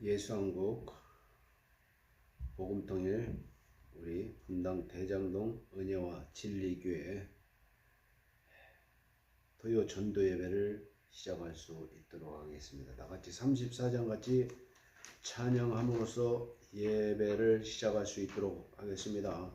예수한국 복음통일 우리 분당 대장동 은혜와 진리교회 토요 전도 예배를 시작할 수 있도록 하겠습니다. 다같이 34장 같이 찬양함으로써 예배를 시작할 수 있도록 하겠습니다.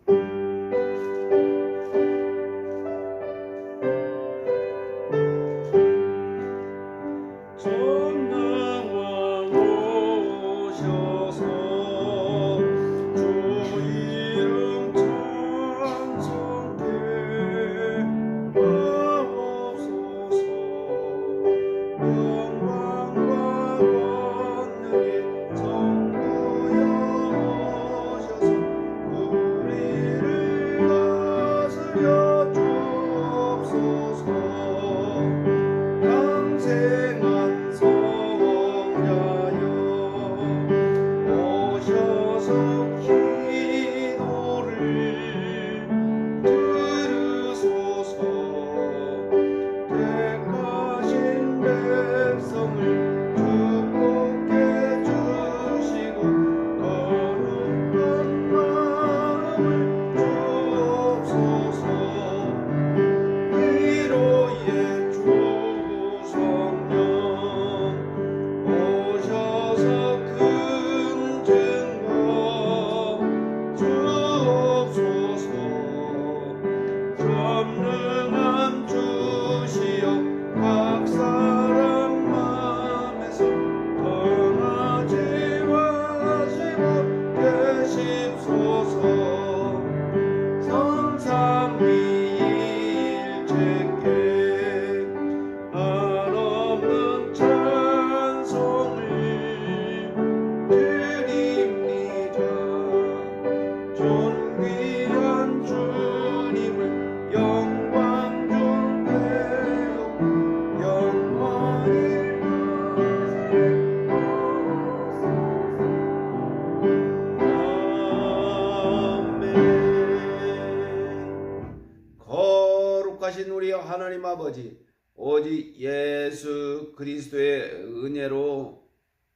우리 하나님 아버지, 오직 예수 그리스도의 은혜로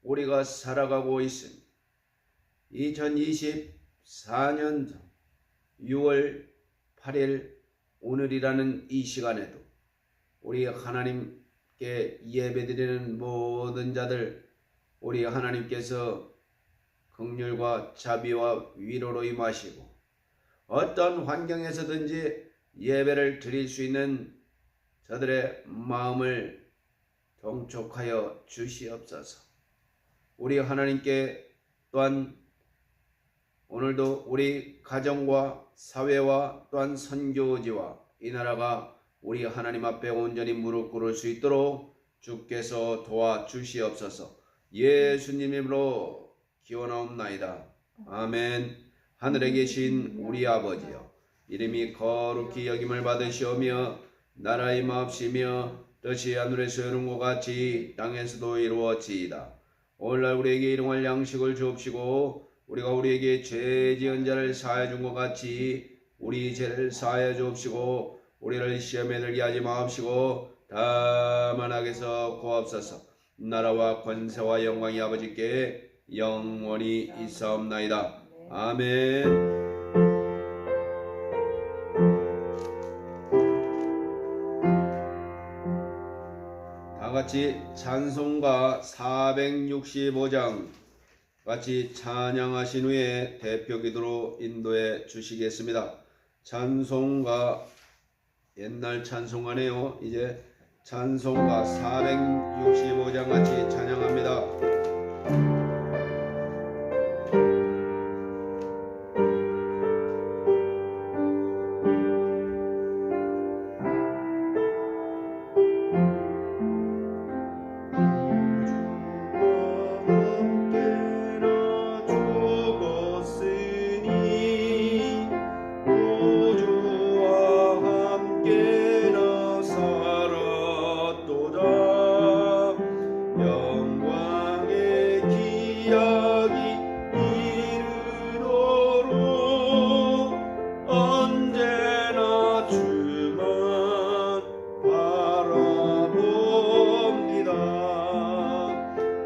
우리가 살아가고 있습니다. 2024년 6월 8일 오늘이라는 이 시간에도 우리 하나님께 예배드리는 모든 자들 우리 하나님께서 긍휼과 자비와 위로로 임하시고 어떤 환경에서든지 예배를 드릴 수 있는 저들의 마음을 동촉하여 주시옵소서. 우리 하나님께 또한 오늘도 우리 가정과 사회와 또한 선교지와 이 나라가 우리 하나님 앞에 온전히 무릎 꿇을 수 있도록 주께서 도와주시옵소서. 예수님 이름으로 기원하옵나이다. 아멘. 하늘에 계신 우리 아버지여, 이름이 거룩히 여김을 받으시오며 나라의 임하옵시며 뜻이 하늘에서 이룬 것 같이 땅에서도 이루어지이다. 오늘날 우리에게 일용할 양식을 주옵시고 우리가 우리에게 죄 지은 자를 사하여 준 것 같이 우리 죄를 사하여 주옵시고 우리를 시험에 들게 하지 마옵시고 다만 악에서 구하옵소서. 나라와 권세와 영광이 아버지께 영원히 있사옵나이다. 아멘. 같이 찬송가 465장 같이 찬양하신 후에 대표 기도로 인도해 주시겠습니다. 찬송가 옛날 찬송가네요. 이제 찬송가 465장 같이 찬양합니다.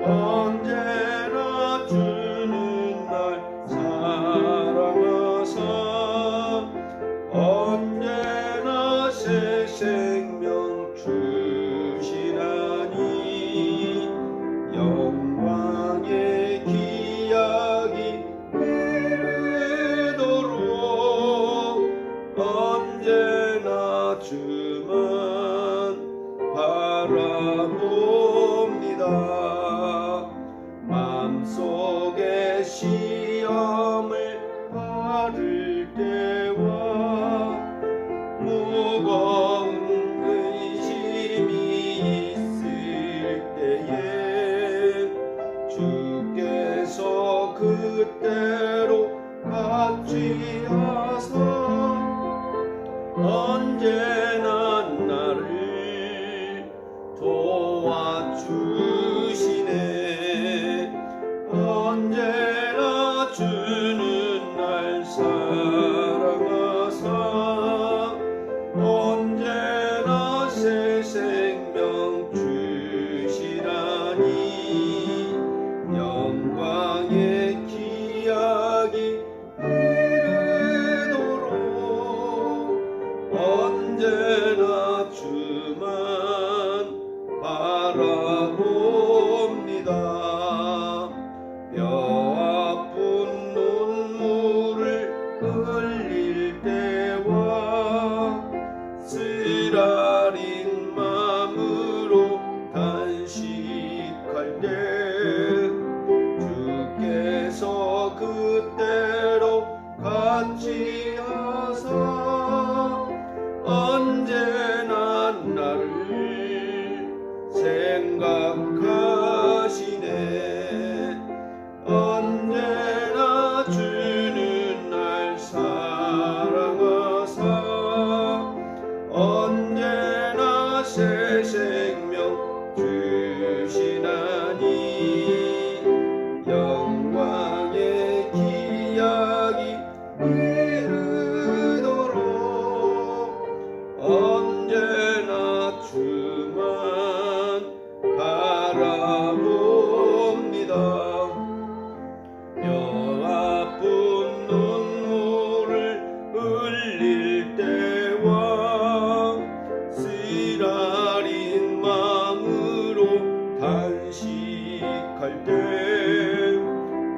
언제나 그때로 같이 하사 언제나 나를 도와주시네. 언제나 주는 날 사랑하사 언제나 새 생명 주시라니 영광의 기약이 이르도록 언제나 주만 바라봅니다. 뼈아픈 눈물을 흘릴 때와 쓰라린 마음으로 단식할 때 주께서 그때로 같이 하사 언제나 나를 생각하시네. 언제나 주는 날 사랑하사 언제나 새 생명 주시나니 영광의 기약이 이르도록 언제나 주만 바라봅니다. 뼈아픈 눈물을 흘릴 때와 쓰라린 마음으로 단식할 때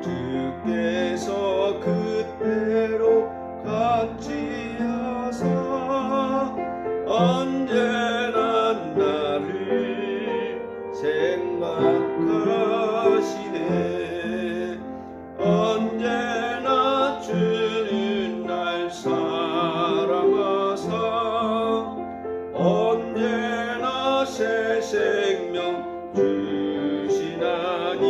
주께서 그때로 같이 하사 언제나 나를 생각하시네. 언제나 주는 날 사랑하사 언제나 새 생명 주시나니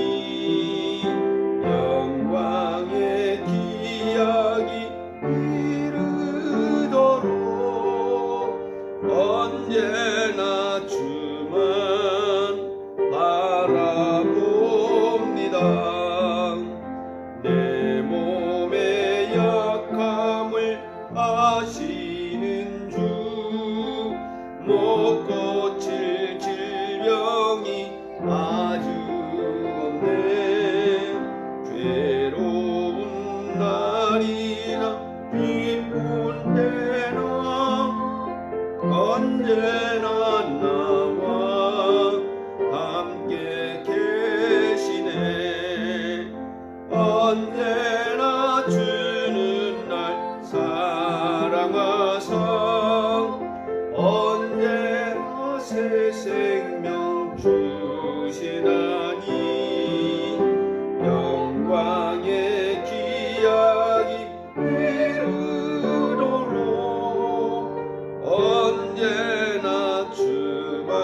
영광의 기약이 이르도록 언제나 주만 바라봅니다. 내 몸의 약함을 아시는 주 못 고칠 질병이 아주 없네. 괴로운 날이나 기쁜 때나 언제나 나와 함께 계시네. 언제나 주는 날 사랑하사 언제나 새 생명 주시나니 영광의 기약이 이르도록 언제나 주만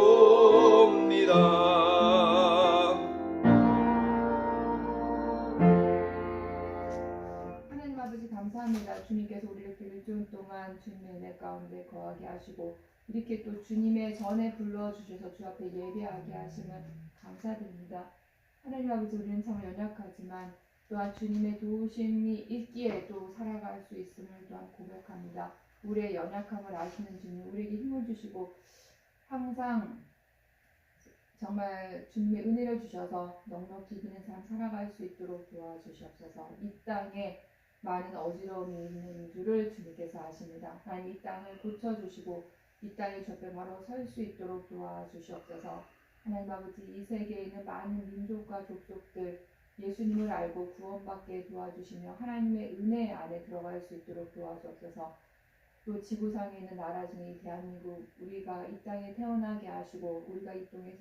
바라봅니다. 하나님 아버지 감사합니다. 주님께서 우리를 이렇게 일주일 동안 주님의 은혜 가운데 거하게 하시고 이렇게 또 주님의 전에 불러주셔서 주 앞에 예배하게 하심을 감사드립니다. 하나님 아버지 우리는 참 연약하지만 또한 주님의 도우심이 있기에 또 살아갈 수 있음을 또한 고백합니다. 우리의 연약함을 아시는 주님 우리에게 힘을 주시고 항상 정말 주님의 은혜를 주셔서 넉넉히 이기는 삶 살아갈 수 있도록 도와주시옵소서. 이 땅에 많은 어지러움이 있는 줄을 주님께서 아십니다. 하나님 이 땅을 고쳐주시고 이 땅에 저 바로 설 수 있도록 도와주시옵소서. 하나님 아버지 이 세계에 있는 많은 민족과 족속들 예수님을 알고 구원받게 도와주시며 하나님의 은혜 안에 들어갈 수 있도록 도와주옵소서. 또 지구상에 있는 나라 중에 대한민국 우리가 이 땅에 태어나게 하시고 우리가 이 땅에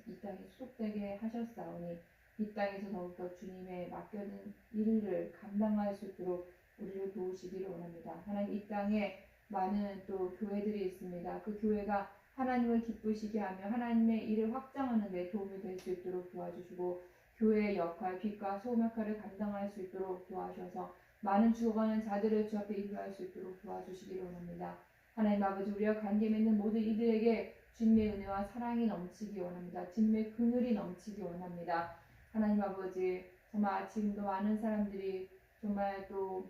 수속되게 하셨사오니 이 땅에서 더욱더 주님의 맡겨진 일을 감당할 수 있도록 우리를 도우시기를 원합니다. 하나님 이 땅에 많은 또 교회들이 있습니다. 그 교회가 하나님을 기쁘시게 하며 하나님의 일을 확장하는 데 도움이 될 수 있도록 도와주시고 교회의 역할, 빛과 소금 역할을 감당할 수 있도록 도와주셔서 많은 죽어가는 자들을 주 앞에 인도할 수 있도록 도와주시기를 원합니다. 하나님 아버지, 우리와 관계 맺는 모든 이들에게 주님의 은혜와 사랑이 넘치기 원합니다. 주님의 긍휼이 넘치기 원합니다. 하나님 아버지, 정말 지금도 많은 사람들이 정말 또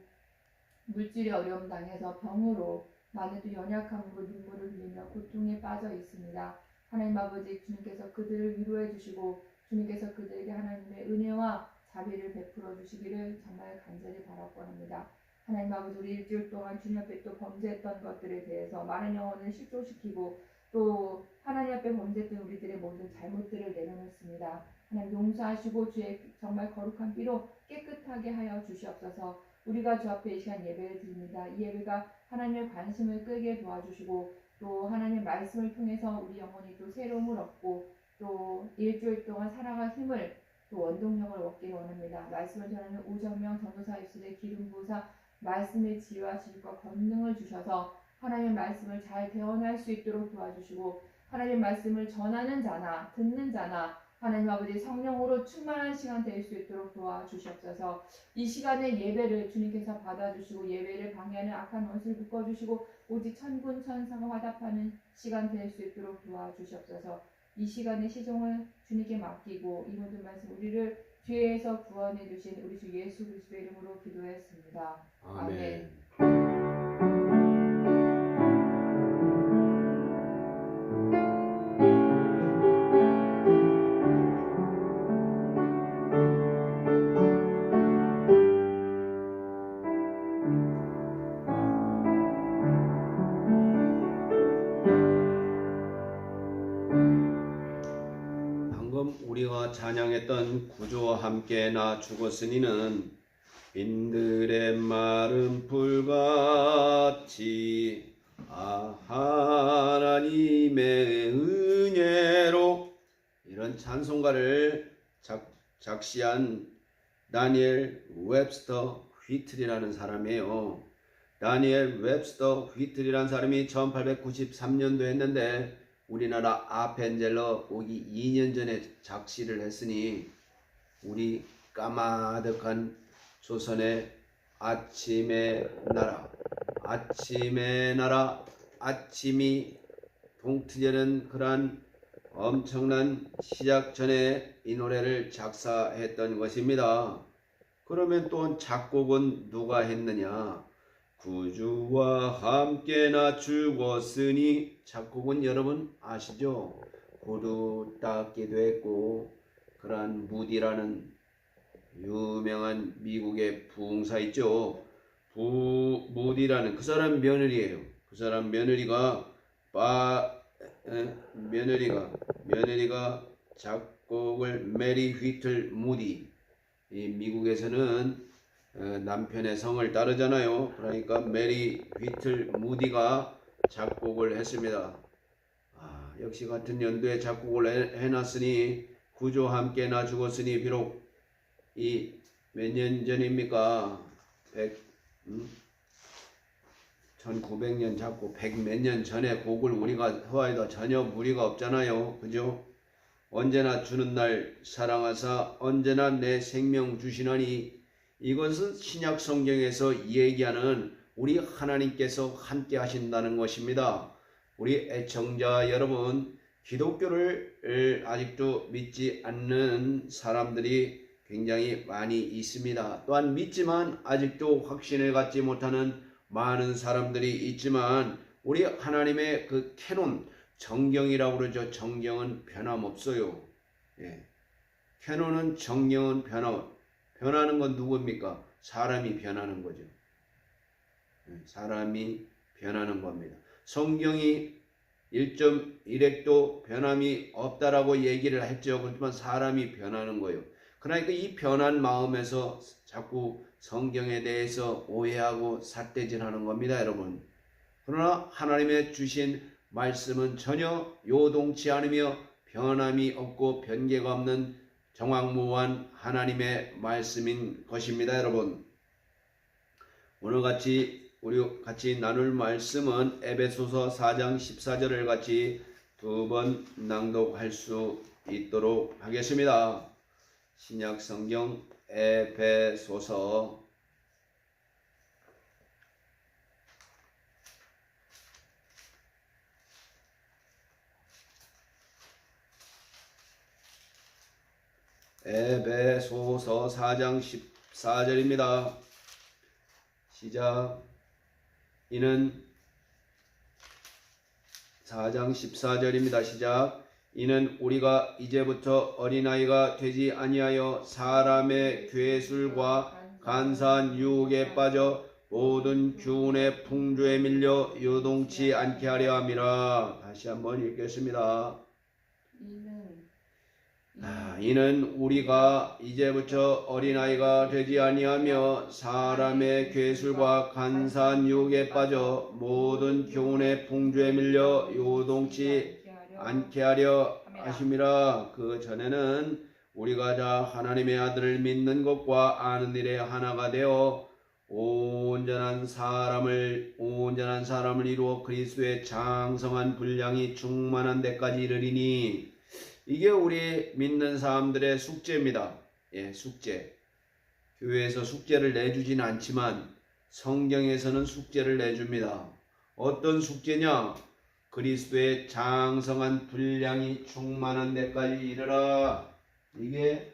물질의 어려움 당해서 병으로 많은 또 연약함으로 눈물을 흘리며 고통에 빠져 있습니다. 하나님 아버지, 주님께서 그들을 위로해 주시고 주님께서 그들에게 하나님의 은혜와 자비를 베풀어 주시기를 정말 간절히 바라고 합니다. 하나님 아버지, 우리 일주일 동안 주님 앞에 또 범죄했던 것들에 대해서 많은 영혼을 실족시키고 또 하나님 앞에 범죄했던 우리들의 모든 잘못들을 내려놓습니다. 하나님 용서하시고 주의 정말 거룩한 피로 깨끗하게 하여 주시옵소서. 우리가 주 앞에 이 시간 예배를 드립니다. 이 예배가 하나님의 관심을 끄게 도와주시고 또 하나님의 말씀을 통해서 우리 영혼이 또 새로움을 얻고 또 일주일 동안 살아갈 힘을 또 원동력을 얻기를 원합니다. 말씀을 전하는 오정명 전도사 입술의 기름 부으사 말씀의 지혜와 지식과 권능을 주셔서 하나님의 말씀을 잘 대언할 수 있도록 도와주시고 하나님의 말씀을 전하는 자나 듣는 자나 하나님 아버지 성령으로 충만한 시간 될 수 있도록 도와주시옵소서. 이 시간의 예배를 주님께서 받아주시고 예배를 방해하는 악한 원수를 묶어주시고 오직 천군 천사가 화답하는 시간 될 수 있도록 도와주시옵소서. 이 시간의 시종을 주님께 맡기고 이 모든 말씀 우리를 죄에서 구원해 주신 우리 주 예수 그리스도의 이름으로 기도했습니다. 아멘. 방금 우리가 찬양했던 구주와 함께 나 죽었으니는 빈들의 마른 풀같이 하나님의 은혜로 이런 찬송가를 작시한 다니엘 웹스터 휘틀이라는 사람이에요. 다니엘 웹스터 휘틀이라는 사람이 1893년도에 했는데 우리나라 아펜젤러 오기 2년 전에 작시를 했으니 우리 까마득한 조선의 아침의 나라 아침이 동트되는 그러한 엄청난 시작 전에 이 노래를 작사했던 것입니다. 그러면 또 작곡은 누가 했느냐? 구주와 함께 나 죽었으니 작곡은 여러분 아시죠? 고루 닦기도 했고 그러한 무디라는 유명한 미국의 부흥사 있죠. 무디라는 그 사람 며느리예요. 그 사람 며느리가 작곡을 메리 휘틀 무디. 이 미국에서는 남편의 성을 따르잖아요. 그러니까 메리 휘틀 무디가 작곡을 했습니다. 역시 같은 연도에 작곡을 해놨으니 구주와 함께 나 죽었으니 비록 이 몇 년 전입니까? 1900년 작곡 100 몇 년 전에 곡을 우리가 허하여도 전혀 무리가 없잖아요. 그죠? 언제나 주는 날 사랑하사 언제나 내 생명 주시나니 이것은 신약 성경에서 얘기하는 우리 하나님께서 함께 하신다는 것입니다. 우리 애청자 여러분, 기독교를 아직도 믿지 않는 사람들이 굉장히 많이 있습니다. 또한 믿지만 아직도 확신을 갖지 못하는 많은 사람들이 있지만 우리 하나님의 그 캐논, 정경이라고 그러죠. 정경은 변함없어요. 캐논은 정경은 변하는 건 누굽니까? 사람이 변하는 거죠. 사람이 변하는 겁니다. 성경이 1.1핵도 변함이 없다라고 얘기를 했죠. 그렇지만 사람이 변하는 거예요. 그러니까 이 변한 마음에서 자꾸 성경에 대해서 오해하고 삿대질하는 겁니다, 여러분. 그러나 하나님의 주신 말씀은 전혀 요동치 않으며 변함이 없고 변개가 없는 정확무한 하나님의 말씀인 것입니다, 여러분. 오늘 우리 같이 나눌 말씀은 에베소서 4장 14절을 같이 두 번 낭독할 수 있도록 하겠습니다. 신약 성경 에베소서 에베소서 4장 14절입니다. 시작. 이는 4장 14절입니다. 시작. 이는 우리가 이제부터 어린아이가 되지 아니하여 사람의 괴술과 간사한 유혹에 빠져 모든 교훈의 풍조에 밀려 요동치 않게 하려 함이라. 다시 한번 읽겠습니다. 이는 우리가 이제부터 어린아이가 되지 아니하며 사람의 괴술과 간사한 유혹에 빠져 모든 교훈의 풍조에 밀려 요동치 않게 하려 하심이라. 그 전에는 우리가 자 하나님의 아들을 믿는 것과 아는 일에 하나가 되어 온전한 사람을 이루어 그리스도의 장성한 분량이 충만한 데까지 이르리니. 이게 우리 믿는 사람들의 숙제입니다. 숙제. 교회에서 숙제를 내주진 않지만 성경에서는 숙제를 내줍니다. 어떤 숙제냐? 그리스도의 장성한 분량이 충만한 데까지 이르라. 이게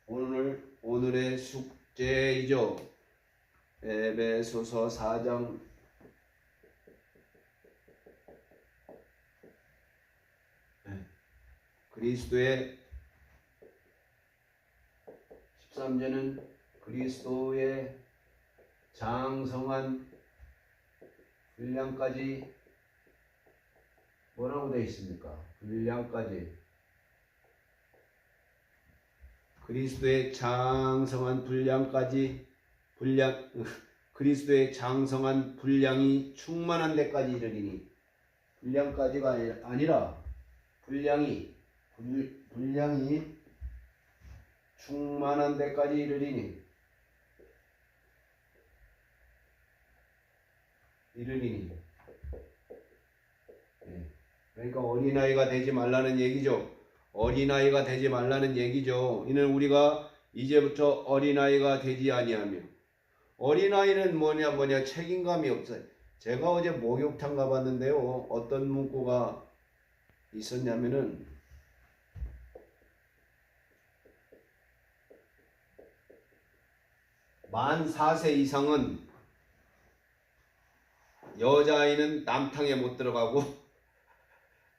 오늘의 숙제이죠. 에베소서 4장 그리스도의 13절은 그리스도의 장성한 분량까지 뭐라고 되어 있습니까? 분량까지. 그리스도의 장성한 그리스도의 장성한 분량이 충만한 데까지 이르리니. 분량까지가 아니라 분량이 충만한 데까지 이르리니. 그러니까 어린아이가 되지 말라는 얘기죠. 어린아이가 되지 말라는 얘기죠. 이는 우리가 이제부터 어린아이가 되지 아니하며. 어린아이는 뭐냐 책임감이 없어요. 제가 어제 목욕탕 가봤는데요. 어떤 문구가 있었냐면은 만 4세 이상은 여자아이는 남탕에 못 들어가고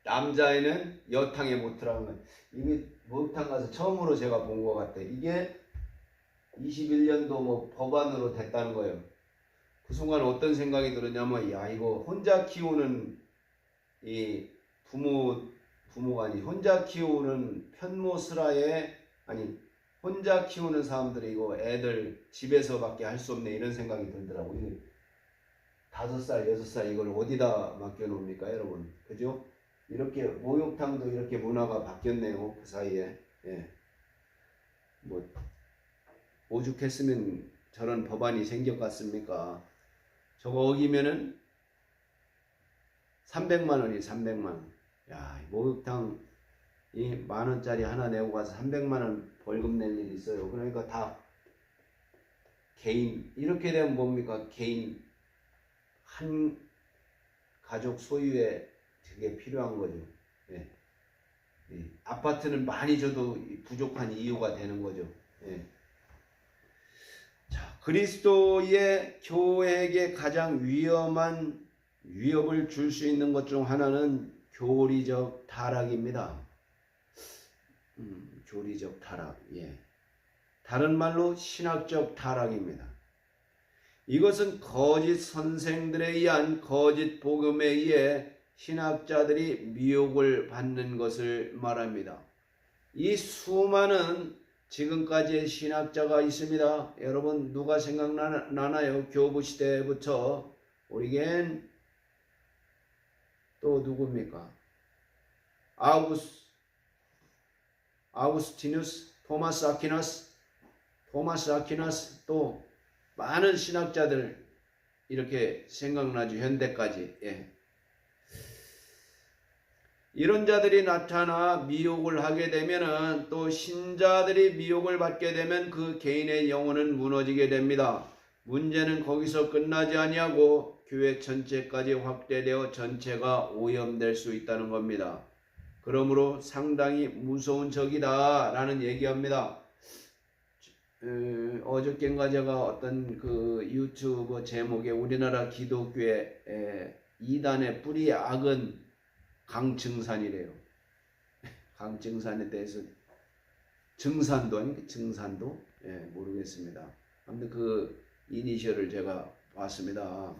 남자아이는 여탕에 못 들어가는. 이게 목욕탕 가서 처음으로 제가 본 것 같아요. 이게 21년도 뭐 법안으로 됐다는 거예요. 그 순간 어떤 생각이 들었냐면, 야, 이거 혼자 키우는 이 부모가 아니 혼자 키우는 편모스라에 혼자 키우는 사람들이 이거 애들 집에서밖에 할 수 없네, 이런 생각이 들더라고요. 5살, 6살 이걸 어디다 맡겨놓습니까, 여러분? 그죠? 이렇게 목욕탕도 이렇게 문화가 바뀌었네요, 그 사이에. 뭐 오죽했으면 저런 법안이 생겼겠습니까? 저거 어기면은 300만 원이 300만 원. 야, 목욕탕 이 만원짜리 하나 내고 가서 300만 원 벌금 낼 일이 있어요. 그러니까 다 개인, 이렇게 되면 뭡니까? 개인 한 가족 소유에 되게 필요한 거죠. 아파트는 많이 줘도 부족한 이유가 되는 거죠. 자, 그리스도의 교회에게 가장 위협을 줄 수 있는 것 중 하나는 교리적 타락입니다. 교리적 타락. 다른 말로 신학적 타락입니다. 이것은 거짓 선생들에 의한 거짓 복음에 의해 신학자들이 미혹을 받는 것을 말합니다. 이 수많은 지금까지의 신학자가 있습니다. 여러분 누가 생각나나요? 교부 시대부터 오리겐, 또 누굽니까? 아우구스티누스, 토마스 아퀴나스, 또 많은 신학자들 이렇게 생각나죠. 현대까지. 이런 자들이 나타나 미혹을 하게 되면은 또 신자들이 미혹을 받게 되면 그 개인의 영혼은 무너지게 됩니다. 문제는 거기서 끝나지 아니하고 교회 전체까지 확대되어 전체가 오염될 수 있다는 겁니다. 그러므로 상당히 무서운 적이다 라는 얘기합니다. 어저께인가 제가 어떤 그 유튜브 제목에 우리나라 기독교의 이단의 뿌리 악은 강증산이래요. 강증산에 대해서 증산도 아니까 증산도? 예, 모르겠습니다. 아무튼 그 이니셜을 제가 봤습니다.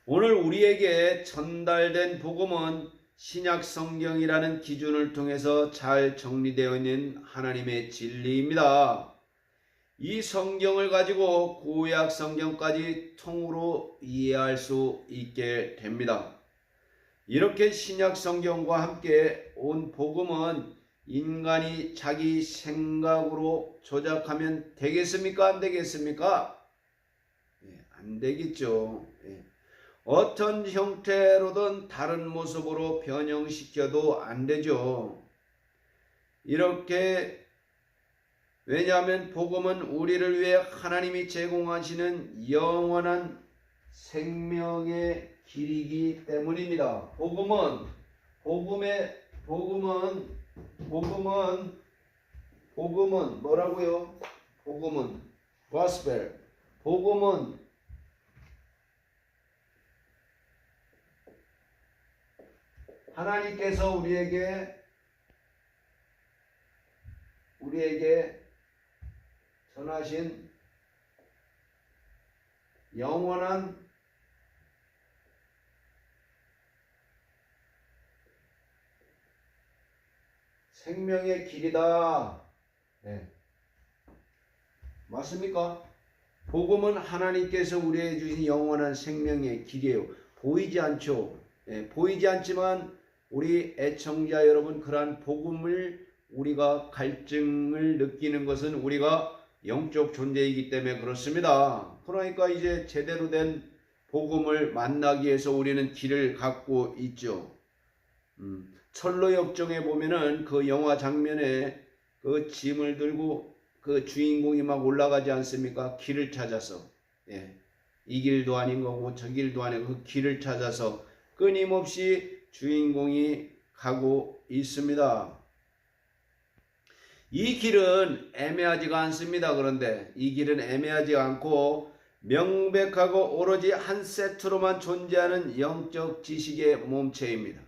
오늘 우리에게 전달된 복음은 신약 성경이라는 기준을 통해서 잘 정리되어 있는 하나님의 진리입니다. 이 성경을 가지고 구약 성경까지 통으로 이해할 수 있게 됩니다. 이렇게 신약 성경과 함께 온 복음은 인간이 자기 생각으로 조작하면 되겠습니까? 안 되겠습니까? 안 되겠죠. 어떤 형태로든 다른 모습으로 변형시켜도 안 되죠. 이렇게 왜냐하면 복음은 우리를 위해 하나님이 제공하시는 영원한 생명의 길이기 때문입니다. 복음은 뭐라고요? 복음은 gospel. 복음은 하나님께서 우리에게 전하신 영원한 생명의 길이다. 네. 맞습니까? 복음은 하나님께서 우리에게 주신 영원한 생명의 길이에요. 보이지 않죠. 보이지 않지만 우리 애청자 여러분, 그러한 복음을 우리가 갈증을 느끼는 것은 우리가 영적 존재이기 때문에 그렇습니다. 그러니까 이제 제대로 된 복음을 만나기 위해서 우리는 길을 갖고 있죠. 철로 역정에 보면은 그 영화 장면에 그 짐을 들고 그 주인공이 막 올라가지 않습니까? 길을 찾아서. 이 길도 아닌 거고 저 길도 아니고 그 길을 찾아서 끊임없이 주인공이 가고 있습니다. 이 길은 애매하지가 않습니다. 그런데 이 길은 애매하지 않고 명백하고 오로지 한 세트로만 존재하는 영적 지식의 몸체입니다.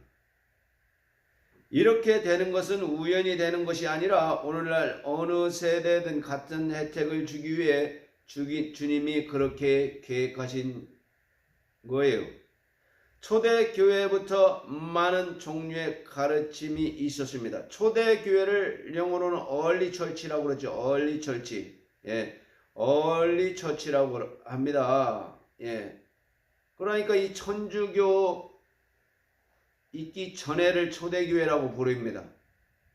이렇게 되는 것은 우연히 되는 것이 아니라 오늘날 어느 세대든 같은 혜택을 주기 위해 주님이 그렇게 계획하신 거예요. 초대교회부터 많은 종류의 가르침이 있었습니다. 초대교회를 영어로는 얼리 처치라고 그러죠. 얼리 처치. 얼리 처치라고 합니다. 그러니까 이 천주교 있기 전에를 초대교회라고 부릅니다.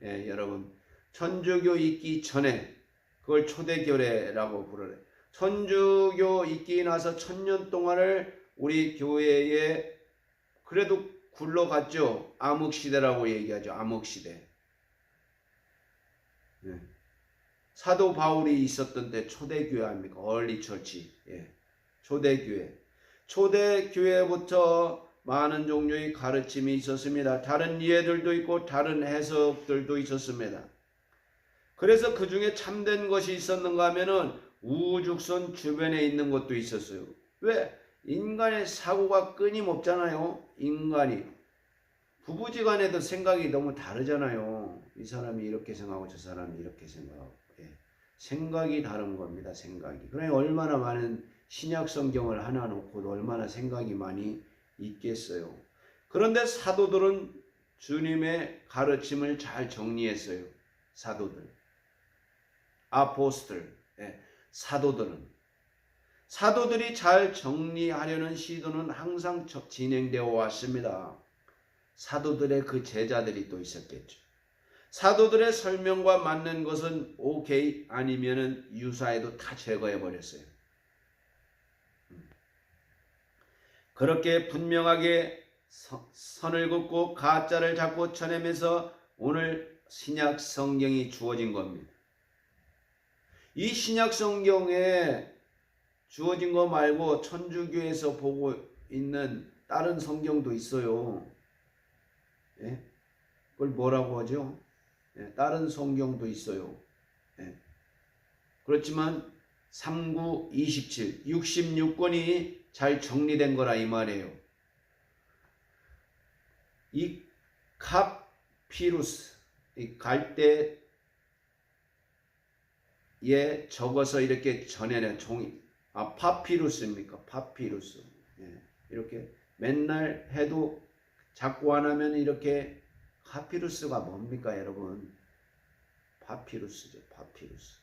여러분. 천주교 있기 전에 그걸 초대교회라고 부르래. 천주교 있기 나서 1000년 동안을 우리 교회에 그래도 굴러갔죠. 암흑시대라고 얘기하죠. 암흑시대. 사도 바울이 있었던 때 초대교회 아닙니까? 얼리 처치. 초대교회. 초대교회부터 많은 종류의 가르침이 있었습니다. 다른 이해들도 있고 다른 해석들도 있었습니다. 그래서 그 중에 참된 것이 있었는가 하면은 우주선 주변에 있는 것도 있었어요. 왜? 인간의 사고가 끊임없잖아요. 인간이. 부부지간에도 생각이 너무 다르잖아요. 이 사람이 이렇게 생각하고 저 사람이 이렇게 생각하고. 생각이 다른 겁니다. 생각이. 그러니 얼마나 많은 신약 성경을 하나 놓고도 얼마나 생각이 많이 있겠어요. 그런데 사도들은 주님의 가르침을 잘 정리했어요. 아포스톨, 사도들이 잘 정리하려는 시도는 항상 진행되어 왔습니다. 사도들의 그 제자들이 또 있었겠죠. 사도들의 설명과 맞는 것은 오케이, 아니면은 유사해도 다 제거해 버렸어요. 그렇게 분명하게 선을 긋고 가짜를 자꾸 쳐내면서 오늘 신약 성경이 주어진 겁니다. 이 신약 성경에 주어진 거 말고 천주교에서 보고 있는 다른 성경도 있어요. 예? 그걸 뭐라고 하죠? 예, 다른 성경도 있어요. 예. 그렇지만 39, 27, 66권이 잘 정리된 거라 이 말이에요. 이 카피루스, 이 갈대에 적어서 이렇게 전해낸 종이, 파피루스입니까? 파피루스. 예, 이렇게 맨날 해도 자꾸 안 하면 이렇게 파피루스가 뭡니까, 여러분? 파피루스죠, 파피루스.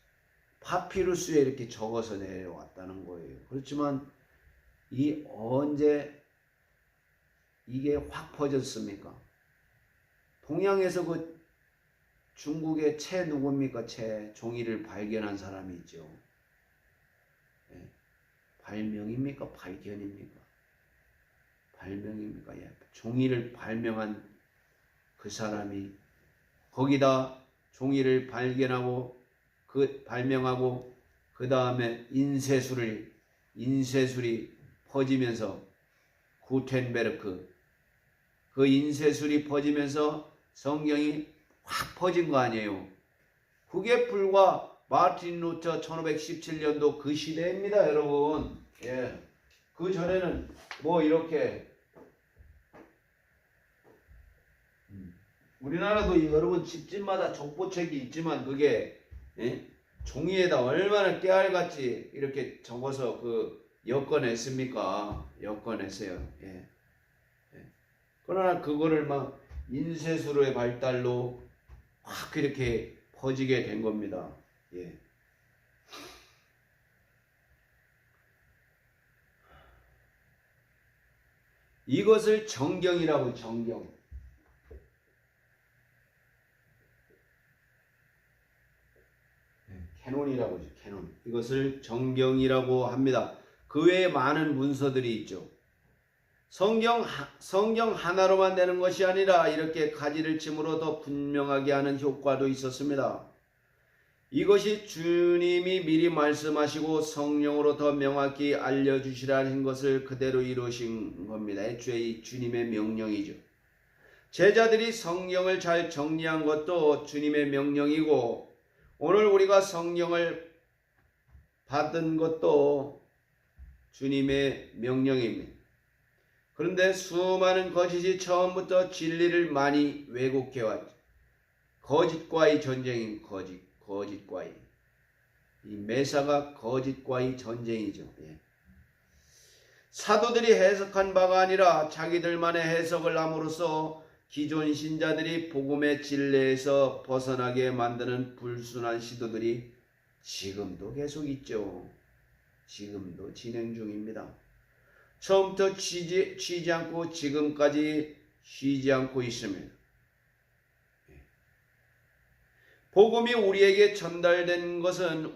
파피루스에 이렇게 적어서 내려왔다는 거예요. 그렇지만 이 언제 이게 확 퍼졌습니까? 동양에서 그 중국의 채 누굽니까? 채 종이를 발견한 사람이 있죠. 예. 발명입니까? 발견입니까? 발명입니까? 예. 종이를 발명한 그 사람이 거기다 종이를 발견하고 발명하고 그 다음에 인쇄술이 퍼지면서 구텐베르크 그 인쇄술이 퍼지면서 성경이 확 퍼진 거 아니에요. 그게 불과 마틴 루터 1517년도 그 시대입니다, 여러분. 예. 그 전에는 뭐 이렇게 우리나라도 여러분 집집마다 족보책이 있지만 그게 예? 종이에다 얼마나 깨알같이 이렇게 적어서 그 엮어냈습니까? 엮어냈어요. 예. 예. 그러나 그거를 막 인쇄술의 발달로 확 이렇게 퍼지게 된 겁니다. 예. 이것을 정경이라고 정경. 캐논이라고 하죠. 캐논. 이것을 정경이라고 합니다. 그 외에 많은 문서들이 있죠. 성경 하나로만 되는 것이 아니라 이렇게 가지를 침으로 더 분명하게 하는 효과도 있었습니다. 이것이 주님이 미리 말씀하시고 성령으로 더 명확히 알려주시라는 것을 그대로 이루신 겁니다. 애초에 이 주님의 명령이죠. 제자들이 성경을 잘 정리한 것도 주님의 명령이고 오늘 우리가 성경을 받은 것도 주님의 명령입니다. 그런데 수많은 거짓이 처음부터 진리를 많이 왜곡해왔죠. 거짓과의 전쟁인 거짓과의. 이 매사가 거짓과의 전쟁이죠. 예. 사도들이 해석한 바가 아니라 자기들만의 해석을 함으로써 기존 신자들이 복음의 진리에서 벗어나게 만드는 불순한 시도들이 지금도 계속 있죠. 지금도 진행 중입니다. 처음부터 쉬지 않고 지금까지 쉬지 않고 있습니다. 복음이 우리에게 전달된 것은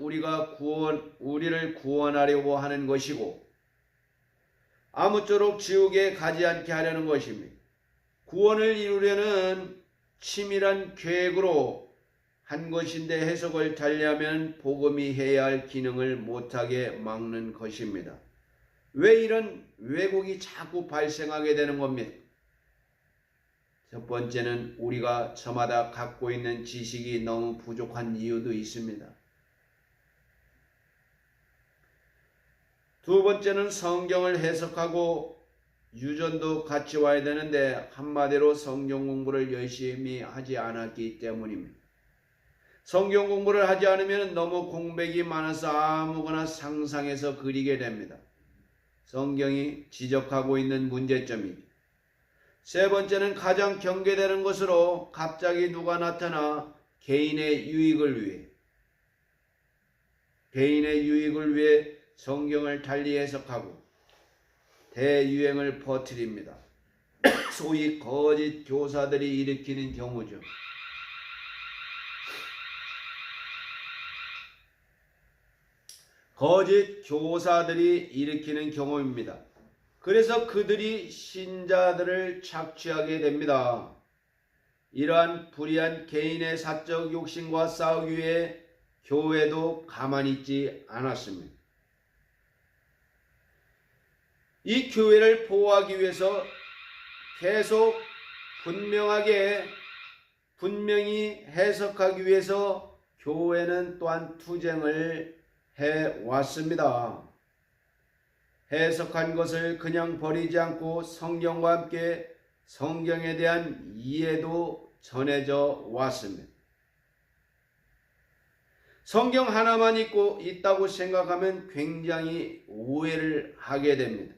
우리를 구원하려고 하는 것이고 아무쪼록 지옥에 가지 않게 하려는 것입니다. 구원을 이루려는 치밀한 계획으로 한 것인데 해석을 달리하면 복음이 해야 할 기능을 못하게 막는 것입니다. 왜 이런 왜곡이 자꾸 발생하게 되는 겁니까? 첫 번째는 우리가 저마다 갖고 있는 지식이 너무 부족한 이유도 있습니다. 두 번째는 성경을 해석하고 유전도 같이 와야 되는데 한마디로 성경 공부를 열심히 하지 않았기 때문입니다. 성경 공부를 하지 않으면 너무 공백이 많아서 아무거나 상상해서 그리게 됩니다. 성경이 지적하고 있는 문제점이죠. 세 번째는 가장 경계되는 것으로 갑자기 누가 나타나 개인의 유익을 위해 성경을 달리 해석하고 대유행을 퍼뜨립니다. 소위 거짓 교사들이 일으키는 경우죠. 거짓 교사들이 일으키는 경우입니다. 그래서 그들이 신자들을 착취하게 됩니다. 이러한 불의한 개인의 사적 욕심과 싸우기 위해 교회도 가만히 있지 않았습니다. 이 교회를 보호하기 위해서 계속 분명히 해석하기 위해서 교회는 또한 투쟁을 해왔습니다. 해석한 것을 그냥 버리지 않고 성경과 함께 성경에 대한 이해도 전해져 왔습니다. 성경 하나만 있다고 생각하면 굉장히 오해를 하게 됩니다.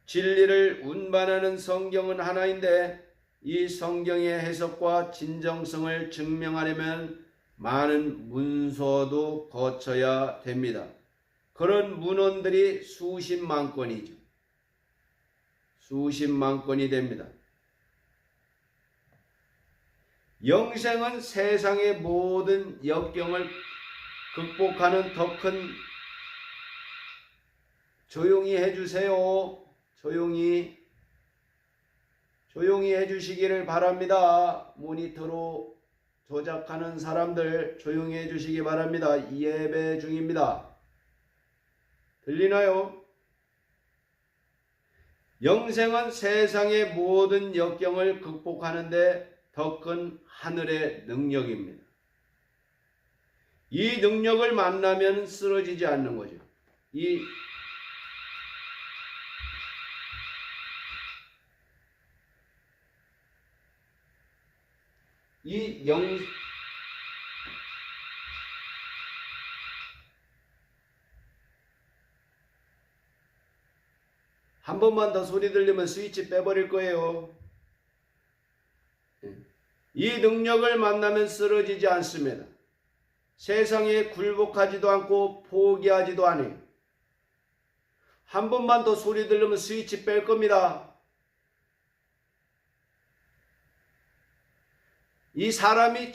진리를 운반하는 성경은 하나인데 이 성경의 해석과 진정성을 증명하려면 많은 문서도 거쳐야 됩니다. 그런 문헌들이 수십만 건이죠. 수십만 건이 됩니다. 영생은 세상의 모든 역경을 극복하는 더 큰 조용히 해주세요. 조용히 해주시기를 바랍니다. 모니터로 조작하는 사람들 조용히 해주시기 바랍니다. 예배 중입니다. 들리나요? 영생은 세상의 모든 역경을 극복하는데 더 큰 하늘의 능력입니다. 이 능력을 만나면 쓰러지지 않는 거죠. 한 번만 더 소리 들리면 스위치 빼버릴 거예요. 이 능력을 만나면 쓰러지지 않습니다. 세상에 굴복하지도 않고 포기하지도 않아요. 한 번만 더 소리 들리면 스위치 뺄 겁니다. 이 사람이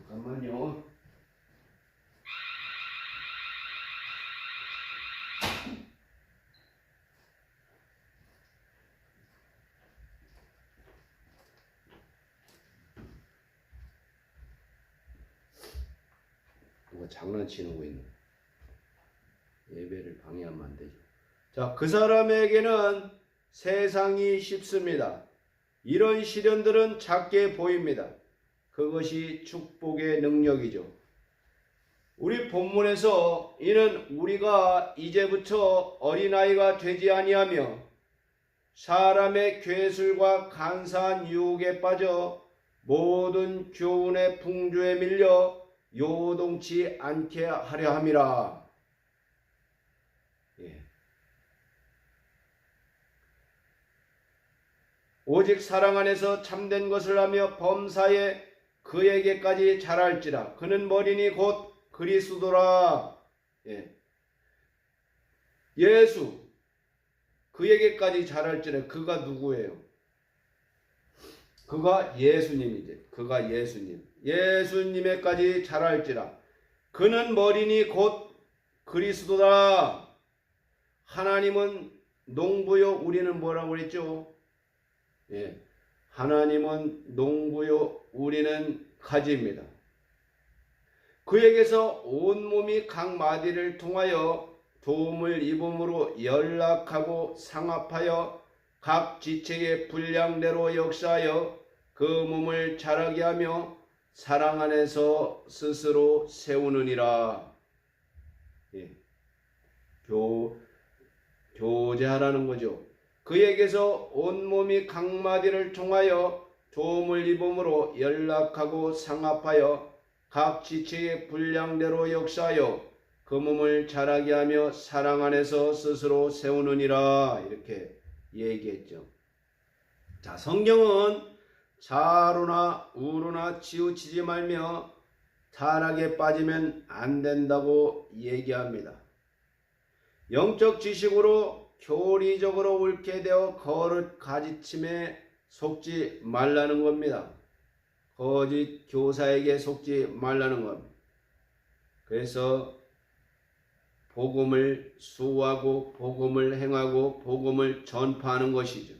잠깐만요. 누가 장난치는 거 있네. 예배를 방해하면 안 되죠. 자, 그 사람에게는 세상이 쉽습니다. 이런 시련들은 작게 보입니다. 그것이 축복의 능력이죠. 우리 본문에서 이는 우리가 이제부터 어린아이가 되지 아니하며 사람의 괴술과 간사한 유혹에 빠져 모든 교훈의 풍조에 밀려 요동치 않게 하려 함이라. 오직 사랑 안에서 참된 것을 하며 범사에 그에게까지 자랄지라. 그는 머리니 곧 그리스도라. 예수 그에게까지 자랄지라. 그가 누구예요? 그가 예수님이지. 그가 예수님에까지 자랄지라. 그는 머리니 곧 그리스도다. 하나님은 농부요, 우리는 뭐라고 그랬죠? 하나님은 농부요, 우리는 가지입니다. 그에게서 온몸이 각 마디를 통하여 도움을 입음으로 연락하고 상합하여 각 지체의 분량대로 역사하여 그 몸을 자라게 하며 사랑 안에서 스스로 세우느니라. 교제하라는 거죠. 그에게서 온몸이 각 마디를 통하여 도움을 입음으로 연락하고 상합하여 각 지체의 분량대로 역사하여 그 몸을 자라게 하며 사랑 안에서 스스로 세우느니라. 이렇게 얘기했죠. 자, 성경은 좌로나 우로나 치우치지 말며 타락에 빠지면 안 된다고 얘기합니다. 영적 지식으로 교리적으로 옳게 되어 거릇 가지침에 속지 말라는 겁니다. 거짓 교사에게 속지 말라는 겁니다. 그래서 복음을 수호하고 복음을 행하고 복음을 전파하는 것이죠.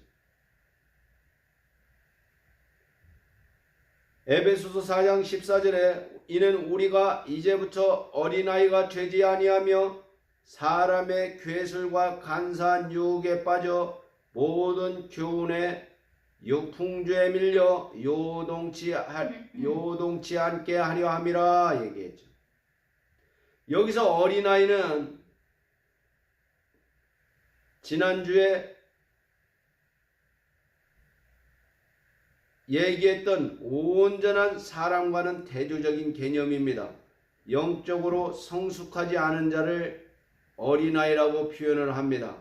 에베소서 4장 14절에 이는 우리가 이제부터 어린아이가 되지 아니하며 사람의 괴술과 간사한 유혹에 빠져 모든 교훈의 풍주에 밀려 요동치 않게 하려 함이라 얘기했죠. 여기서 어린아이는 지난주에 얘기했던 온전한 사람과는 대조적인 개념입니다. 영적으로 성숙하지 않은 자를 어린아이라고 표현을 합니다.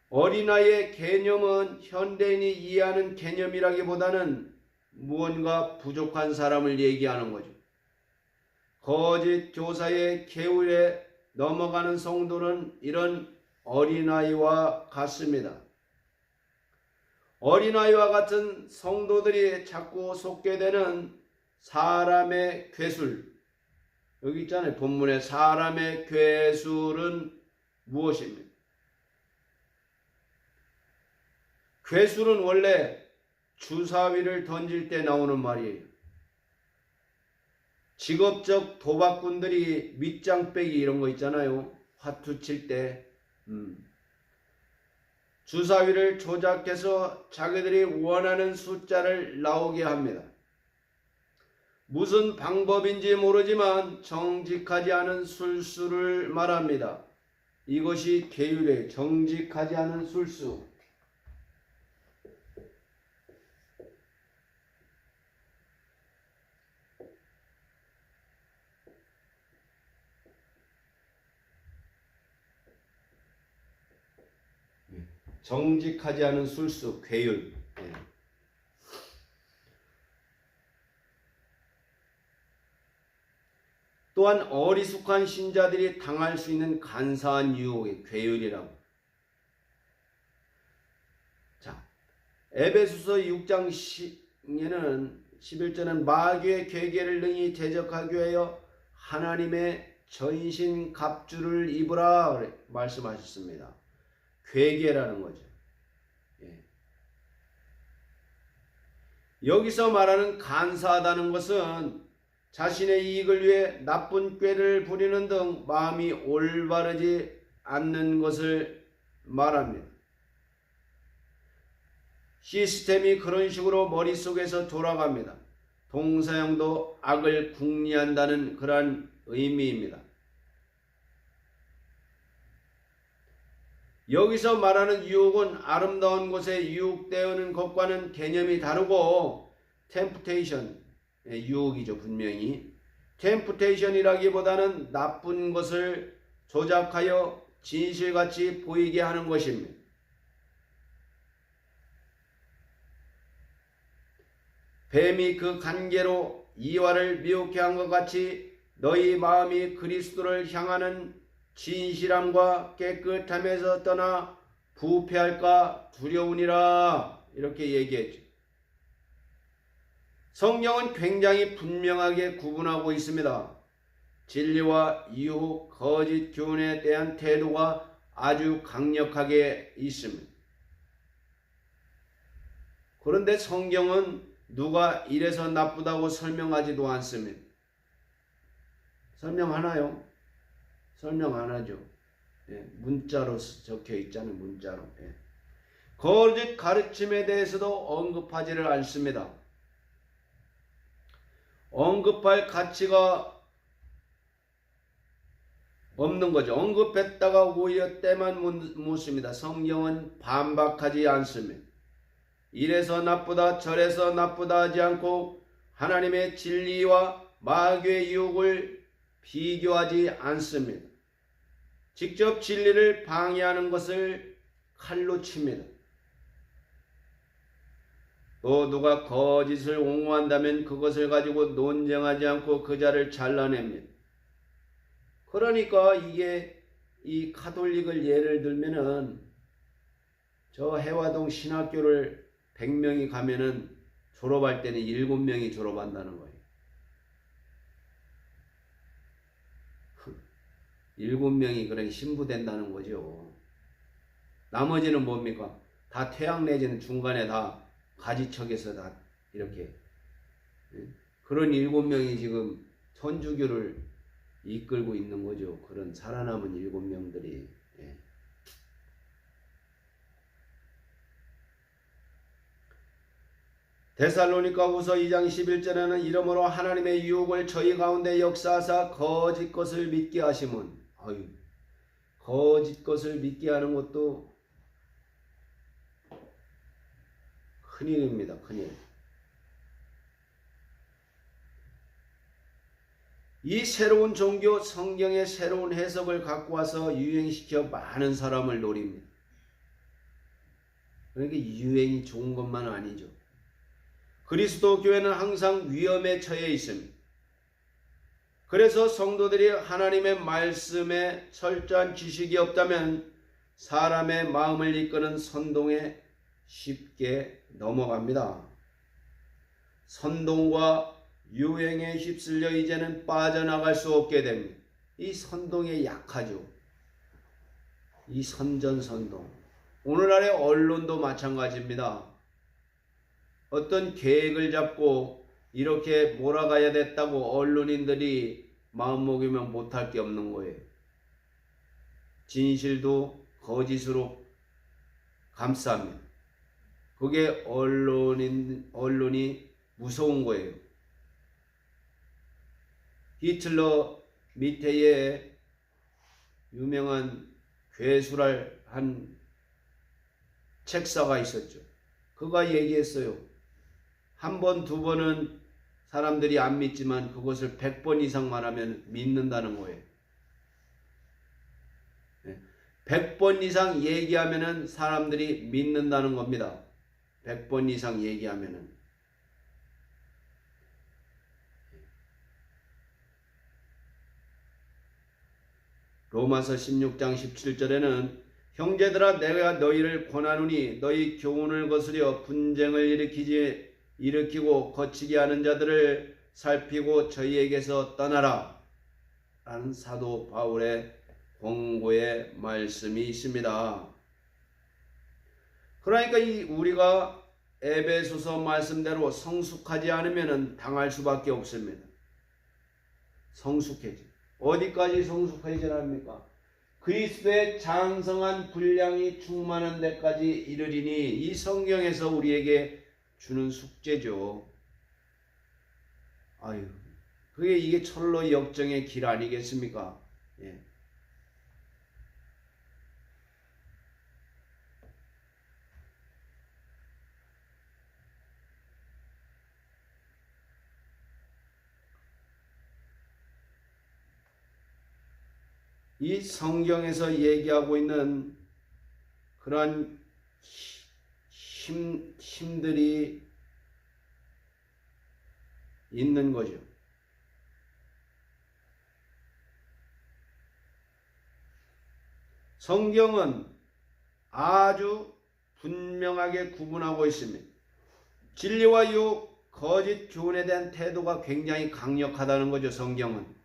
어린아이의 개념은 현대인이 이해하는 개념이라기보다는 무언가 부족한 사람을 얘기하는 거죠. 거짓 교사의 계율에 넘어가는 성도는 이런 어린아이와 같습니다. 어린아이와 같은 성도들이 자꾸 속게 되는 사람의 괴술, 여기 있잖아요. 본문에 사람의 괴술은 무엇입니까? 괴술은 원래 주사위를 던질 때 나오는 말이에요. 직업적 도박꾼들이 밑장 빼기 이런 거 있잖아요. 화투 칠 때 주사위를 조작해서 자기들이 원하는 숫자를 나오게 합니다. 무슨 방법인지 모르지만 정직하지 않은 술수를 말합니다. 이것이 계율의 정직하지 않은 술수. 정직하지 않은 술수, 괴율. 또한 어리숙한 신자들이 당할 수 있는 간사한 유혹의 괴율이라고. 자, 에베소서 6장 11절은 마귀의 괴계를 능히 대적하기 위하여 하나님의 전신 갑주를 입으라 말씀하셨습니다. 괴계라는 거죠. 여기서 말하는 간사하다는 것은 자신의 이익을 위해 나쁜 꾀를 부리는 등 마음이 올바르지 않는 것을 말합니다. 시스템이 그런 식으로 머릿속에서 돌아갑니다. 동사형도 악을 궁리한다는 그러한 의미입니다. 여기서 말하는 유혹은 아름다운 곳에 유혹되는 것과는 개념이 다르고 템프테이션, 유혹이죠. 분명히 템프테이션이라기보다는 나쁜 것을 조작하여 진실같이 보이게 하는 것입니다. 뱀이 그 간계로 이와를 미혹해 한 것 같이 너희 마음이 그리스도를 향하는 진실함과 깨끗함에서 떠나 부패할까 두려우니라 이렇게 얘기했죠. 성경은 굉장히 분명하게 구분하고 있습니다. 진리와 유혹, 거짓 교훈에 대한 태도가 아주 강력하게 있습니다. 그런데 성경은 누가 이래서 나쁘다고 설명하지도 않습니다. 설명하나요? 설명 안 하죠. 문자로 적혀 있잖아요. 문자로. 거짓 가르침에 대해서도 언급하지를 않습니다. 언급할 가치가 없는 거죠. 언급했다가 오히려 때만 묻습니다. 성경은 반박하지 않습니다. 이래서 나쁘다 저래서 나쁘다 하지 않고 하나님의 진리와 마귀의 유혹을 비교하지 않습니다. 직접 진리를 방해하는 것을 칼로 칩니다. 또 누가 거짓을 옹호한다면 그것을 가지고 논쟁하지 않고 그 자를 잘라냅니다. 그러니까 이게 이 가톨릭을 예를 들면은 저 해화동 신학교를 100명이 가면은 졸업할 때는 7명이 졸업한다는 거예요. 7명이 그런 신부된다는 거죠. 나머지는 뭡니까? 다 퇴양 내지는 중간에 다 가지척에서 다 이렇게 그런 7명이 지금 천주교를 이끌고 있는 거죠. 그런 살아남은 7명들이. 데살로니가후서 2장 11절에는 이러므로 하나님의 유혹을 저희 가운데 역사하사 거짓 것을 믿게 하심은, 거짓 것을 믿게 하는 것도 큰일입니다. 큰일. 이 새로운 종교, 성경의 새로운 해석을 갖고 와서 유행시켜 많은 사람을 노립니다. 그러니까 유행이 좋은 것만 아니죠. 그리스도 교회는 항상 위험에 처해 있습니다. 그래서 성도들이 하나님의 말씀에 철저한 지식이 없다면 사람의 마음을 이끄는 선동에 쉽게 넘어갑니다. 선동과 유행에 휩쓸려 이제는 빠져나갈 수 없게 됩니다. 이 선동에 약하죠. 이 선전선동. 오늘날의 언론도 마찬가지입니다. 어떤 계획을 잡고 이렇게 몰아가야 됐다고 언론인들이 마음먹으면 못할 게 없는 거예요. 진실도 거짓으로 감싸면 그게 언론이 무서운 거예요. 히틀러 밑에에 유명한 괴수랄 한 책사가 있었죠. 그가 얘기했어요. 한 번, 두 번은 사람들이 안 믿지만 그것을 100번 이상 말하면 믿는다는 거예요. 100번 이상 얘기하면은 사람들이 믿는다는 겁니다. 100번 이상 얘기하면은. 로마서 16장 17절에는 형제들아 내가 너희를 권하노니 너희 교훈을 거스려 분쟁을 일으키고 거치게 하는 자들을 살피고 저희에게서 떠나라 라는 사도 바울의 권고의 말씀이 있습니다. 그러니까 우리가 에베소서 말씀대로 성숙하지 않으면 당할 수밖에 없습니다. 성숙해져. 어디까지 성숙해져야 합니까? 그리스도의 장성한 분량이 충만한 데까지 이르리니 이 성경에서 우리에게 주는 숙제죠. 이게 철로 역정의 길 아니겠습니까? 예. 이 성경에서 얘기하고 있는 그러한 힘들이 있는 거죠. 성경은 아주 분명하게 구분하고 있습니다. 진리와 유혹, 거짓 교훈에 대한 태도가 굉장히 강력하다는 거죠. 성경은.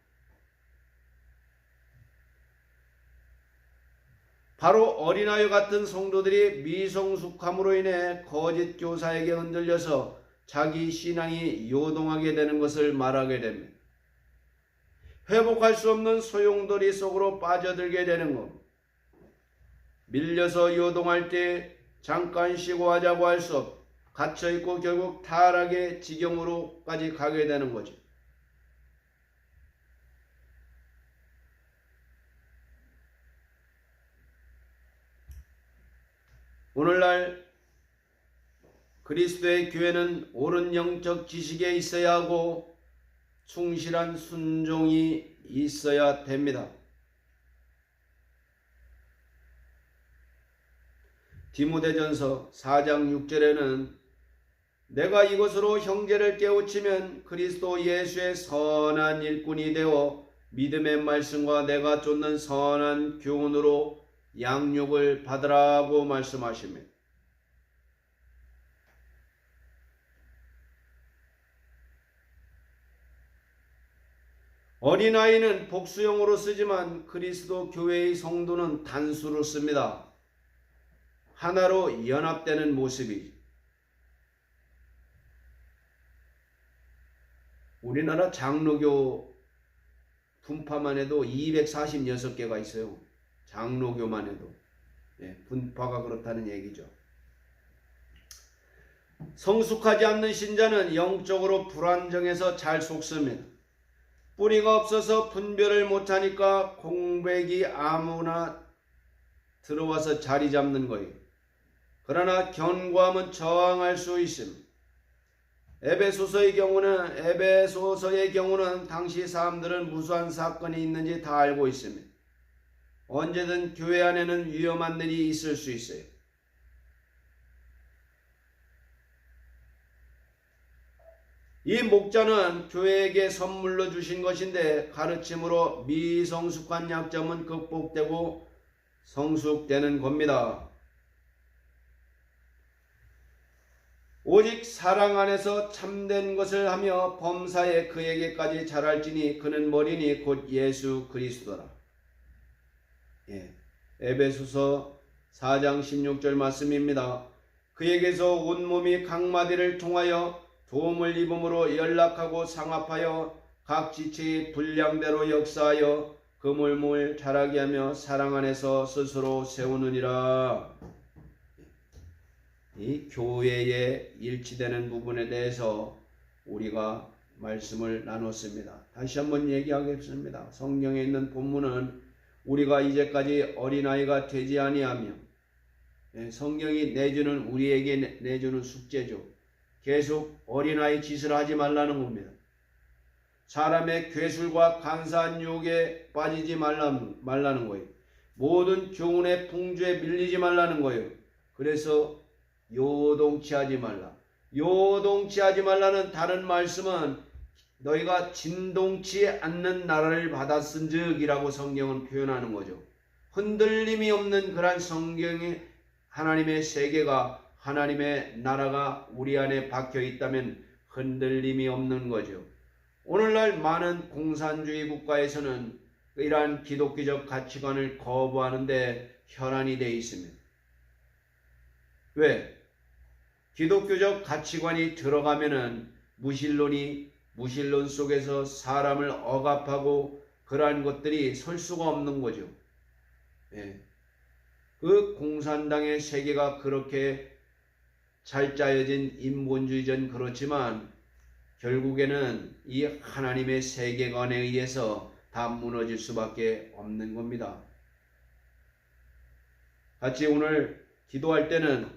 바로 어린아이 같은 성도들이 미성숙함으로 인해 거짓 교사에게 흔들려서 자기 신앙이 요동하게 되는 것을 말하게 됩니다. 회복할 수 없는 소용돌이 속으로 빠져들게 되는 것. 밀려서 요동할 때 잠깐 쉬고 하자고 할 수 없, 갇혀있고 결국 타락의 지경으로까지 가게 되는 거죠. 오늘날 그리스도의 교회는 옳은 영적 지식에 있어야 하고 충실한 순종이 있어야 됩니다. 디모데전서 4장 6절에는 내가 이것으로 형제를 깨우치면 그리스도 예수의 선한 일꾼이 되어 믿음의 말씀과 내가 쫓는 선한 교훈으로 양육을 받으라고 말씀하십니다. 어린아이는 복수형으로 쓰지만 그리스도 교회의 성도는 단수로 씁니다. 하나로 연합되는 모습이. 우리나라 장로교 분파만 해도 246개가 있어요. 장로교만 해도. 분파가 그렇다는 얘기죠. 성숙하지 않는 신자는 영적으로 불안정해서 잘 속습니다. 뿌리가 없어서 분별을 못하니까 공백이 아무나 들어와서 자리 잡는 거예요. 그러나 견고함은 저항할 수 있습니다. 에베소서의 경우는 당시 사람들은 무수한 사건이 있는지 다 알고 있습니다. 언제든 교회 안에는 위험한 일이 있을 수 있어요. 이 목자는 교회에게 선물로 주신 것인데 가르침으로 미성숙한 약점은 극복되고 성숙되는 겁니다. 오직 사랑 안에서 참된 것을 하며 범사에 그에게까지 자랄지니 그는 머리니 곧 예수 그리스도라. 에베소서 4장 16절 말씀입니다. 그에게서 온몸이 각마디를 통하여 도움을 입음으로 연락하고 상합하여 각 지체의 분량대로 역사하여 그물물 자라게 하며 사랑 안에서 스스로 세우느니라. 이 교회에 일치되는 부분에 대해서 우리가 말씀을 나눴습니다. 다시 한번 얘기하겠습니다. 성경에 있는 본문은 우리가 이제까지 어린아이가 되지 아니하며 성경이 내주는 우리에게 내주는 숙제죠. 계속 어린아이 짓을 하지 말라는 겁니다. 사람의 괴술과 간사한 유혹에 빠지지 말라는 거예요. 모든 교훈의 풍조에 밀리지 말라는 거예요. 그래서 요동치 하지 말라. 요동치 하지 말라는 다른 말씀은 너희가 진동치 않는 나라를 받았은 즉이라고 성경은 표현하는 거죠. 흔들림이 없는 그런 성경의 하나님의 세계가 하나님의 나라가 우리 안에 박혀 있다면 흔들림이 없는 거죠. 오늘날 많은 공산주의 국가에서는 이러한 기독교적 가치관을 거부하는데 혈안이 되어 있습니다. 왜? 기독교적 가치관이 들어가면은 무신론 속에서 사람을 억압하고 그러한 것들이 설 수가 없는 거죠. 그 공산당의 세계가 그렇게 잘 짜여진 인본주의전 그렇지만 결국에는 이 하나님의 세계관에 의해서 다 무너질 수밖에 없는 겁니다. 같이 오늘 기도할 때는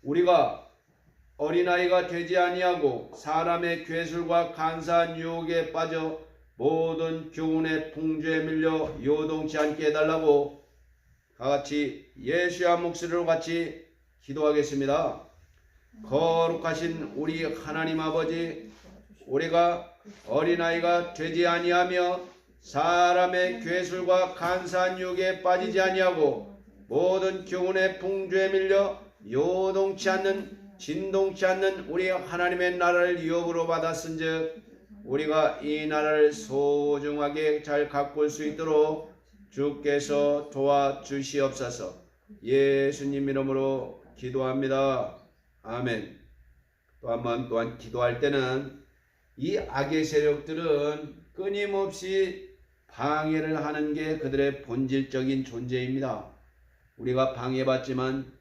우리가 어린아이가 되지 아니하고 사람의 괴술과 간사한 유혹에 빠져 모든 교훈의 풍조에 밀려 요동치 않게 해달라고 다같이 예수의 목소리로 같이 기도하겠습니다. 거룩하신 우리 하나님 아버지, 우리가 어린아이가 되지 아니하며 사람의 괴술과 간사한 유혹에 빠지지 아니하고 모든 교훈의 풍조에 밀려 요동치 않는 진동치 않는 우리 하나님의 나라를 유업으로 받았은즉 우리가 이 나라를 소중하게 잘 가꿀 수 있도록 주께서 도와주시옵소서. 예수님 이름으로 기도합니다. 아멘. 또한 기도할 때는 이 악의 세력들은 끊임없이 방해를 하는 게 그들의 본질적인 존재입니다. 우리가 방해받지만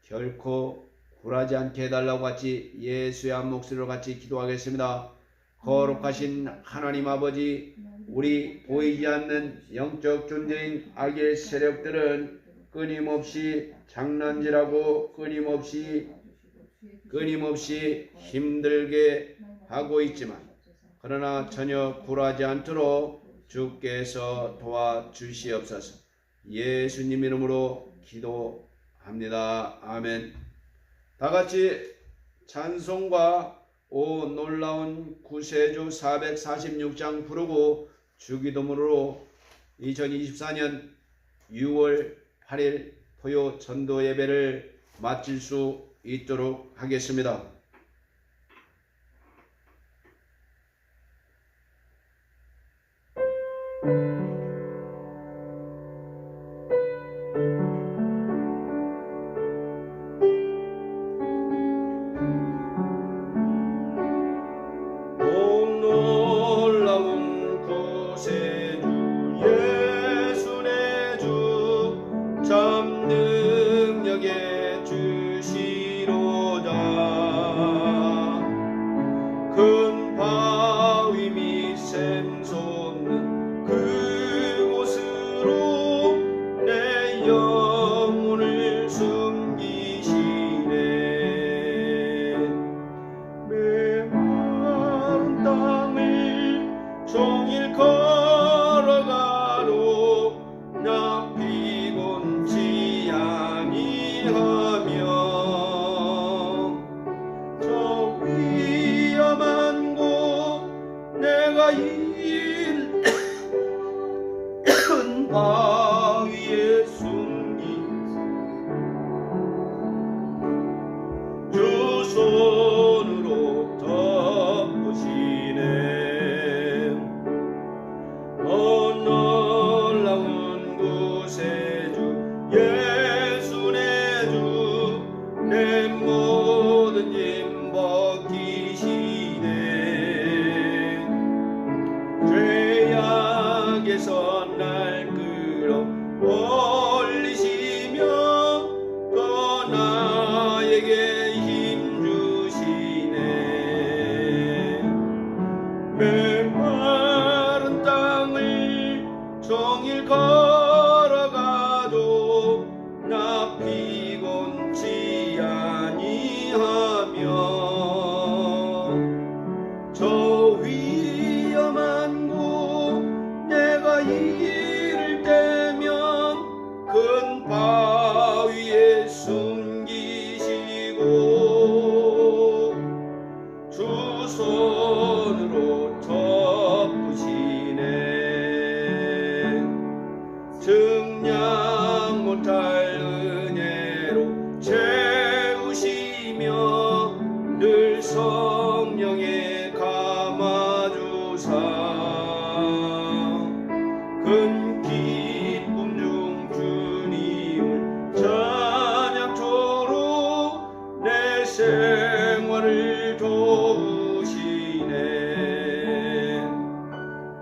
결코 굴하지 않게 해달라고 같이 예수의 한 목소리로 같이 기도하겠습니다. 거룩하신 하나님 아버지, 우리 보이지 않는 영적 존재인 악의 세력들은 끊임없이 장난질하고 끊임없이 힘들게 하고 있지만 그러나 전혀 굴하지 않도록 주께서 도와주시옵소서. 예수님 이름으로 기도합니다. 아멘. 다같이 찬송과 오 놀라운 구세주 446장 부르고 주기도문으로 2024년 6월 8일 토요 전도 예배를 마칠 수 있도록 하겠습니다. 내게 주시로다. 큰 바위 및 샘솟는 그곳으로 내 영혼을 숨기시네. 메마른 땅을 종일 걸어가도 나 피곤치 아니하며 저 위험한 곳 내가 이른 바위에 숨기 주 손으로 덮으시네. 놀라운 구세주 예수 내 주 내 모든 짐 벗기시네. 죄악에서 날 끌어 올리시며 또 나에게 힘 주시네. 메마른 땅을 종일 걸어가도 나 피곤치 아니하며 저 위험한 곳 내가 이를 때면 큰 바위에 숨기시고 주 손으로 덮으시네. 증량 못할 은혜로 채우시며 늘 성령에 감아주사 큰 기쁨 중 주님을 찬양토록 내 생활을 도우시네.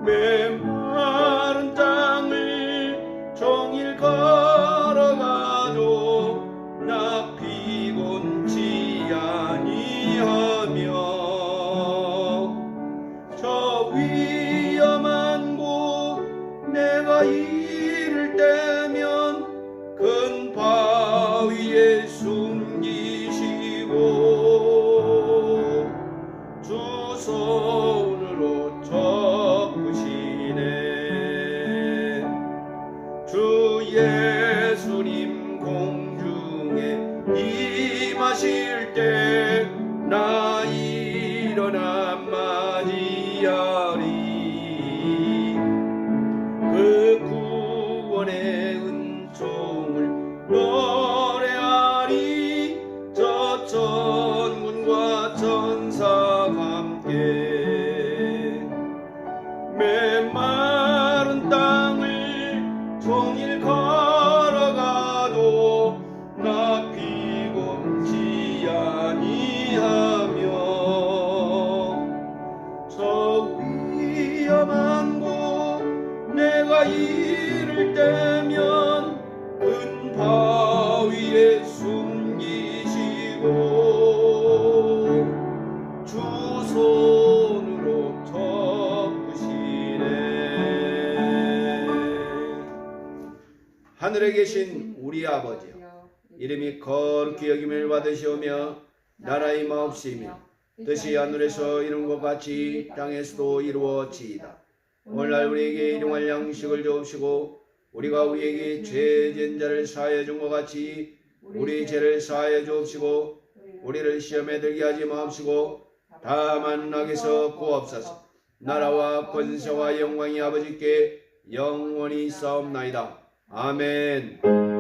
메마른 땅을 종일 걸어가도 나 피곤치 아니하며 저 위험한 곳 내가 이를 때면 큰 바위에 숨기시고 주 손으로 덮으시네. 주 예수님 공중에 임하실 때 나 일어나 맞이하리. 그 구원의 은총을 노래하리. 저 천군과 천사가 함께 메마른 땅을 종일 걸어가도 나 피곤치 아니하며 저 위험한 곳 내가 이를 때면 큰 바위에 숨기시고 주 손으로 덮으시네. 하늘에 계신 우리 아버지여, 이름이 거룩히 여김을 받으시오며 나라의 마옵시며 뜻이 하늘에서 이룬 것 같이 땅에서도 이루어지이다. 오늘날 우리에게 일용할 양식을 주옵시고 우리가 우리에게 죄 지은 자를 사하여 준 것 같이 우리 죄를 사하여 주옵시고 우리를 시험에 들게 하지 마옵시고 다만 악에서 구하옵소서. 나라와 권세와 영광이 아버지께 영원히 있사옵나이다. 아멘.